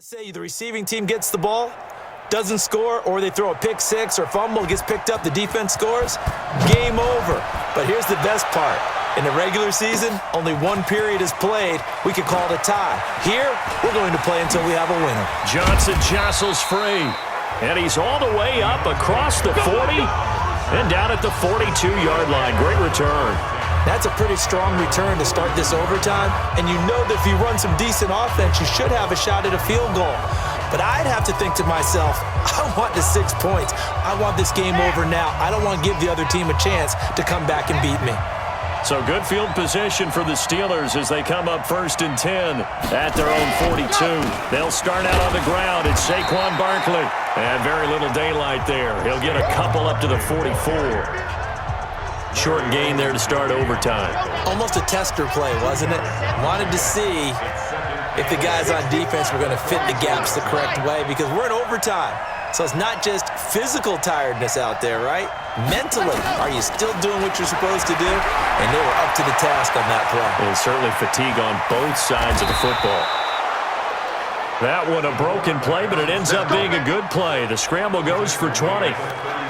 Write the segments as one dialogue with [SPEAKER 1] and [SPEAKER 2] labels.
[SPEAKER 1] Say the receiving team gets the ball, doesn't score, or they throw a pick six or fumble, gets picked up, the defense scores, game over. But here's the best part. In the regular season, only one period is played. We could call it a tie. Here, we're going to play until we have a winner.
[SPEAKER 2] Johnson jostles free, and he's all the way up across the 40 and down at the 42-yard line. Great return.
[SPEAKER 1] That's a pretty strong return to start this overtime, and you know that if you run some decent offense, you should have a shot at a field goal. But I'd have to think to myself, I want the 6 points. I want this game over now. I don't want to give the other team a chance to come back and beat me.
[SPEAKER 2] So good field position for the Steelers as they come up 1st and 10 at their own 42. They'll start out on the ground. It's Saquon Barkley. And very little daylight there. He'll get a couple up to the 44. Short gain there to start overtime.
[SPEAKER 1] Almost a tester play, wasn't it? Wanted to see if the guys on defense were going to fit the gaps the correct way because we're in overtime. So it's not just physical tiredness out there, right? Mentally, are you still doing what you're supposed to do? And they were up to the task on that play.
[SPEAKER 2] And certainly fatigue on both sides of the football. That one a broken play, but it ends up being a good play. The scramble goes for 20.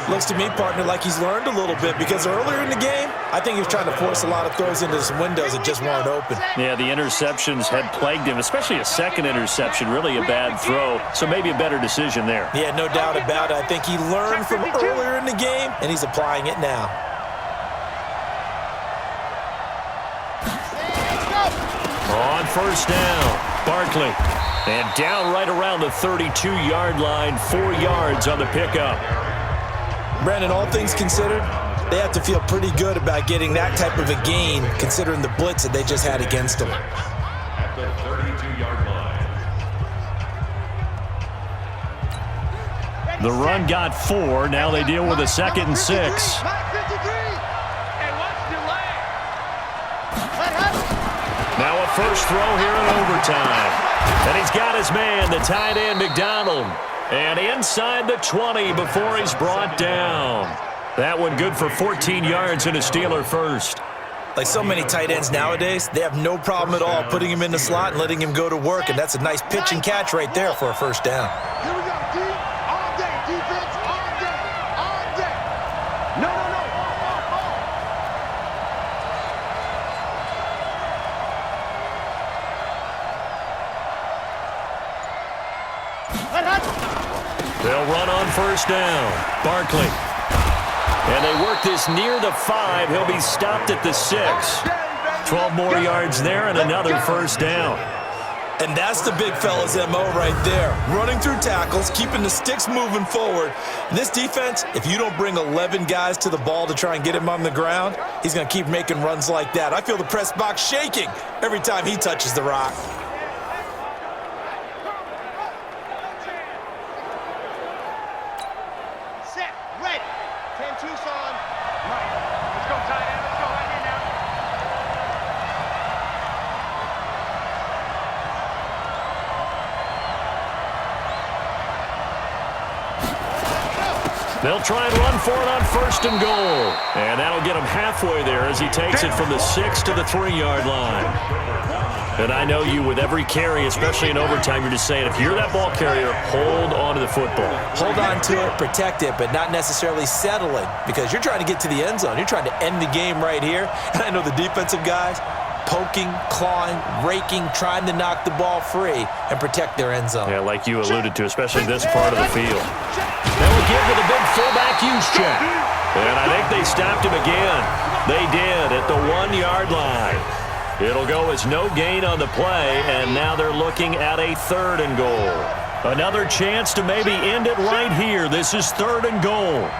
[SPEAKER 1] Looks to me, partner, like he's learned a little bit because earlier in the game, I think he was trying to force a lot of throws into some windows that just weren't open.
[SPEAKER 2] Yeah, the interceptions had plagued him, especially a second interception, really a bad throw, so maybe a better decision there.
[SPEAKER 1] Yeah, no doubt about it. I think he learned from earlier in the game, and he's applying it now.
[SPEAKER 2] On 1st down, Barkley. And down right around the 32-yard line, 4 yards on the pickup.
[SPEAKER 1] Brandon, all things considered, they have to feel pretty good about getting that type of a gain considering the blitz that they just had against them.
[SPEAKER 3] At the 32-yard line.
[SPEAKER 2] The run got 4. Now they deal with a 2nd and 6. Now a first throw here in overtime. And he's got his man, the tight end, McDonald. And inside the 20 before he's brought down. That one good for 14 yards and a Steeler first.
[SPEAKER 1] Like so many tight ends nowadays, they have no problem at all putting him in the slot and letting him go to work. And that's a nice pitch and catch right there for a first down.
[SPEAKER 4] Here we go, D. All day. Defense, all day. All day. No.
[SPEAKER 2] They'll run on 1st down. Barkley. And they work this near the 5. He'll be stopped at the 6. 12 more yards there and another 1st down.
[SPEAKER 1] And that's the big fella's MO right there. Running through tackles, keeping the sticks moving forward. And this defense, if you don't bring 11 guys to the ball to try and get him on the ground, he's going to keep making runs like that. I feel the press box shaking every time he touches the rock.
[SPEAKER 2] They'll try and run for it on 1st and goal. And that'll get him halfway there as he takes it from the 6 to the 3-yard line. And I know you with every carry, especially in overtime, you're just saying if you're that ball carrier, hold on to the football.
[SPEAKER 1] Hold on to it, protect it, but not necessarily settle it because you're trying to get to the end zone. You're trying to end the game right here. And I know the defensive guys poking, clawing, raking, trying to knock the ball free and protect their end zone.
[SPEAKER 2] Yeah, like you alluded to, especially this part of the field. They'll give with a big fullback use check. And I think they stopped him again. They did at the 1-yard line. It'll go as no gain on the play, and now they're looking at a 3rd and goal. Another chance to maybe end it right here. This is 3rd and goal.
[SPEAKER 4] 22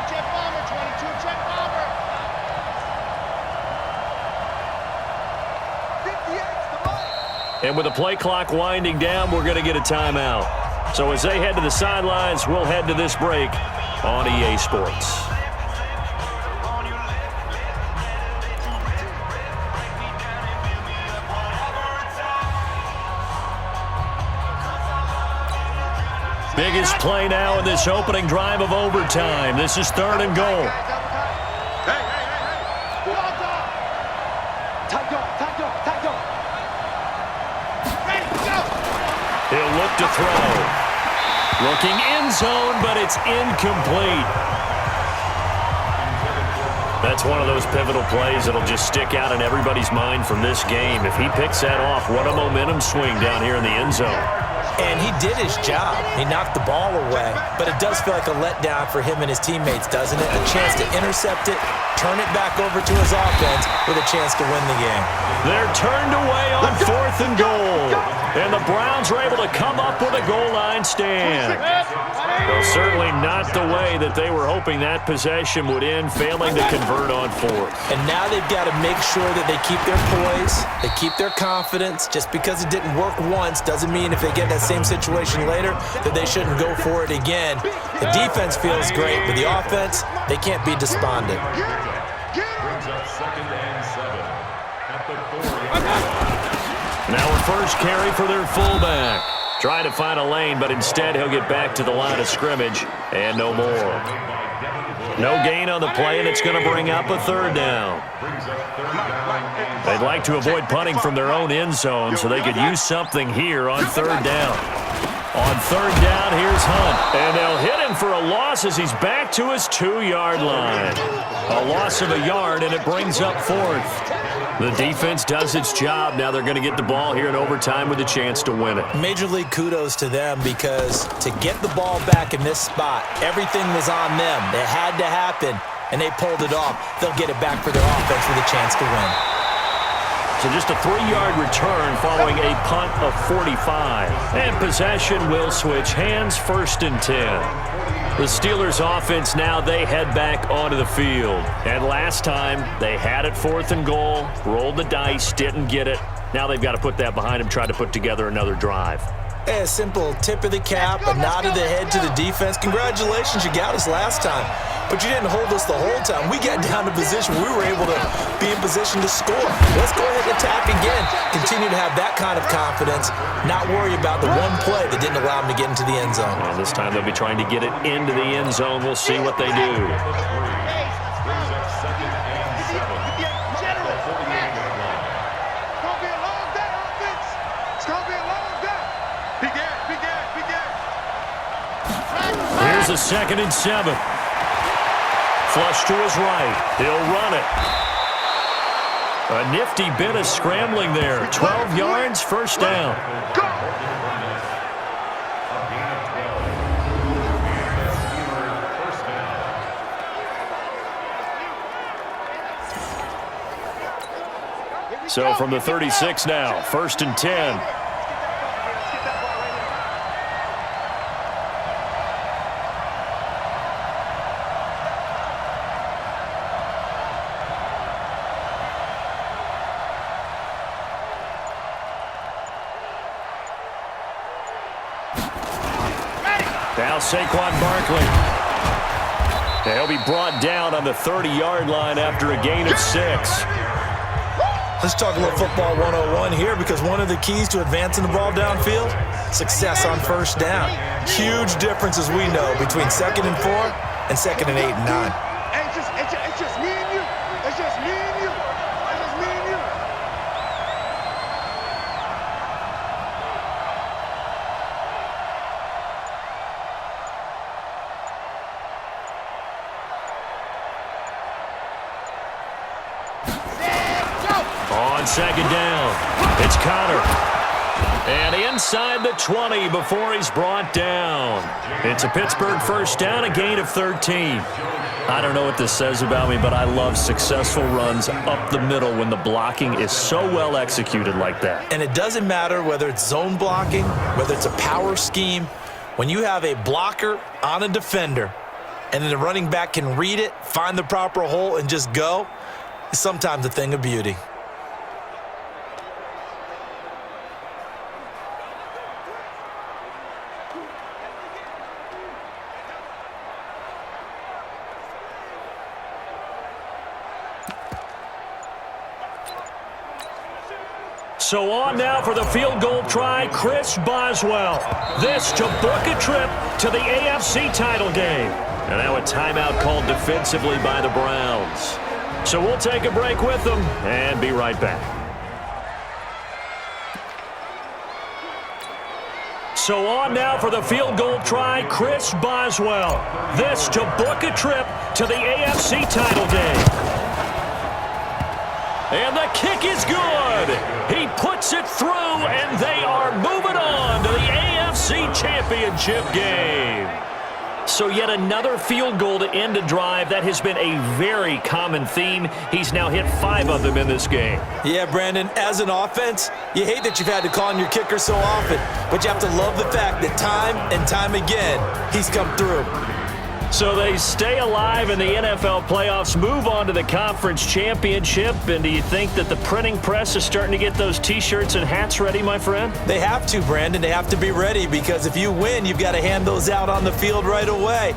[SPEAKER 4] jet bomber, 22 jet bomber. 58's the right.
[SPEAKER 2] And with the play clock winding down, we're going to get a timeout. So as they head to the sidelines, we'll head to this break on EA Sports. Biggest play now in this opening drive of overtime. This is 3rd and goal.
[SPEAKER 4] Hey. Tight dog. Ready, go.
[SPEAKER 2] to throw. Looking end zone, but it's incomplete. That's one of those pivotal plays that'll just stick out in everybody's mind from this game. If he picks that off, what a momentum swing down here in the end zone.
[SPEAKER 1] And he did his job. He knocked the ball away, but it does feel like a letdown for him and his teammates, doesn't it? A chance to intercept it, turn it back over to his offense with a chance to win the game.
[SPEAKER 2] They're turned away on 4th and goal, and the Browns are able to come up with a goal line stand. Well, certainly not the way that they were hoping that possession would end, failing to convert on 4th.
[SPEAKER 1] And now they've got to make sure that they keep their poise, they keep their confidence. Just because it didn't work once doesn't mean if they get that same situation later that they shouldn't go for it again. The defense feels great, but the offense, they can't be despondent.
[SPEAKER 3] Brings up 2nd and 7 at the 40.
[SPEAKER 2] Now a first carry for their fullback. Trying to find a lane, but instead he'll get back to the line of scrimmage, and no more. No gain on the play, and it's going to bring up a 3rd down. They'd like to avoid punting from their own end zone, so they could use something here on 3rd down. On 3rd down, here's Hunt. And they'll hit him for a loss as he's back to his 2-yard line. A loss of a yard, and it brings up 4th. The defense does its job. Now they're going to get the ball here in overtime with a chance to win it.
[SPEAKER 1] Major league kudos to them, because to get the ball back in this spot, everything was on them. It had to happen, and they pulled it off. They'll get it back for their offense with a chance to win.
[SPEAKER 2] So just a 3-yard return following a punt of 45. And possession will switch hands, 1st and 10. The Steelers offense now, they head back onto the field. And last time, they had it 4th and goal, rolled the dice, didn't get it. Now they've got to put that behind them, try to put together another drive.
[SPEAKER 1] A simple tip of the cap, a nod of the head to the defense. Congratulations, you got us last time. But you didn't hold us the whole time. We got down to position. We were able to be in position to score. Let's go ahead and attack again. Continue to have that kind of confidence, not worry about the one play that didn't allow them to get into the end zone.
[SPEAKER 2] And this time they'll be trying to get it into the end zone. We'll see what they do. Here's a 2nd and 7. Flush to his right. He'll run it. A nifty bit of scrambling there. 12 yards, 1st down. So from the 36 now, 1st and 10. Now Saquon Barkley. He'll be brought down on the 30-yard line after a gain of 6.
[SPEAKER 1] Let's talk a little football 101 here, because one of the keys to advancing the ball downfield, success on 1st down. Huge difference, as we know, between 2nd and 4 and 2nd and 8 and 9.
[SPEAKER 4] It's just me and you. It's just me and you. It's just me and you.
[SPEAKER 2] On 2nd down, it's Connor. And inside the 20 before he's brought down. It's a Pittsburgh 1st down, a gain of 13. I don't know what this says about me, but I love successful runs up the middle when the blocking is so well executed like that.
[SPEAKER 1] And it doesn't matter whether it's zone blocking, whether it's a power scheme. When you have a blocker on a defender and then the running back can read it, find the proper hole, and just go, it's sometimes a thing of beauty.
[SPEAKER 2] So on now for the field goal try, Chris Boswell. This to book a trip to the AFC title game. And now a timeout called defensively by the Browns. So we'll take a break with them and be right back. So on now for the field goal try, Chris Boswell. This to book a trip to the AFC title game. And the kick is good. He puts it through, and they are moving on to the AFC Championship game. So yet another field goal to end a drive. That has been a very common theme. He's now hit 5 of them in this game.
[SPEAKER 1] Yeah, Brandon, as an offense, you hate that you've had to call on your kicker so often, but you have to love the fact that time and time again, he's come through.
[SPEAKER 2] So they stay alive in the NFL playoffs, move on to the conference championship. And do you think that the printing press is starting to get those T-shirts and hats ready, my friend?
[SPEAKER 1] They have to, Brandon. They have to be ready because if you win, you've got to hand those out on the field right away.